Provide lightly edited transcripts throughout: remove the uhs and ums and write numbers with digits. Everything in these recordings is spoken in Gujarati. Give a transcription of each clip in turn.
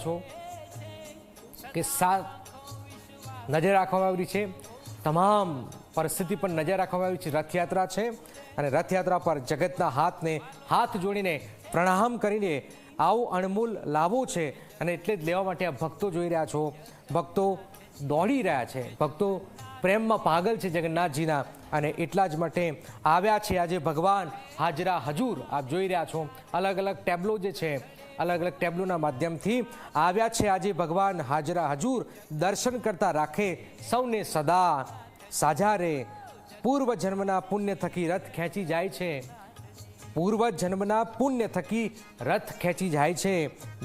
છો કે નજર રાખવામાં આવી છે, તમામ પરિસ્થિતિ પર નજર રાખવામાં આવી છે। રથયાત્રા છે અને રથયાત્રા પર જગતના હાથને હાથ જોડીને પ્રણામ કરીને આવો અણમોલ લાવો છે અને એટલે જ લેવા માટે આ ભક્તો જોઈ રહ્યા છો। ભક્તો દોડી રહ્યા છે, ભક્તો પ્રેમમાં પાગલ છે જગન્નાથજીના અને એટલા જ માટે આવ્યા છે આજે ભગવાન હાજરા હજૂર। આપ જોઈ રહ્યા છો અલગ અલગ ટેબ્લો જે છે, અલગ અલગ ટેબ્લોના માધ્યમથી આવ્યા છે આજે ભગવાન હાજરા હજૂર। દર્શન કરતા રાખે સૌને સદા સાજા રે, પૂર્વ જન્મના પુણ્ય થકી રથ ખેંચી જાય છે, પૂર્વ જન્મના પુણ્ય થકી રથ ખેંચી જાય છે,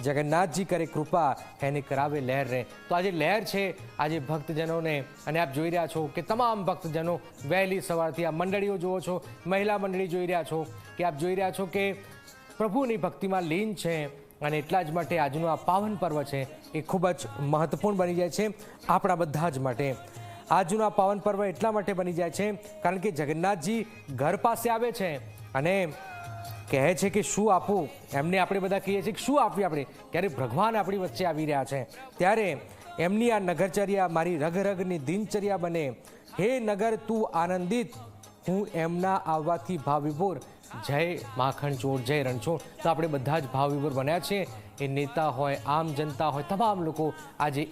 જગન્નાથજી કરે કૃપા એને કરાવે લહેર રે। તો આજે લહેર છે આજે ભક્તજનોને અને આપ જોઈ રહ્યા છો કે તમામ ભક્તજનો વહેલી સવારથી આ મંડળીઓ જુઓ છો, મહિલા મંડળી જોઈ રહ્યા છો કે આપ જોઈ રહ્યા છો કે પ્રભુની ભક્તિમાં લીન છે અને એટલા જ માટે આજનું આ પાવન પર્વ છે એ ખૂબ જ મહત્વપૂર્ણ બની જાય છે આપણા બધા જ માટે। આજનું આ પાવન પર્વ એટલા માટે બની જાય છે કારણ કે જગન્નાથજી ઘર પાસે આવે છે અને કહે છે કે શું આપું, એમને આપણે બધા કહીએ છીએ કે શું આપીએ આપણે, ત્યારે ભગવાન આપણી વચ્ચે આવી રહ્યા છે ત્યારે એમની આ નગરચર્યા મારી રગ રગની દિનચર્યા બને। હે નગર તું આનંદિત, હું એમના આવવાથી ભાવ વિભોર, જય માખણ ચોર જય રણછોડ। તો આપણે બધા જ ભાવ વિભોર બન્યા છે, એ નેતા હોય, આમ જનતા હોય, તમામ લોકો આજે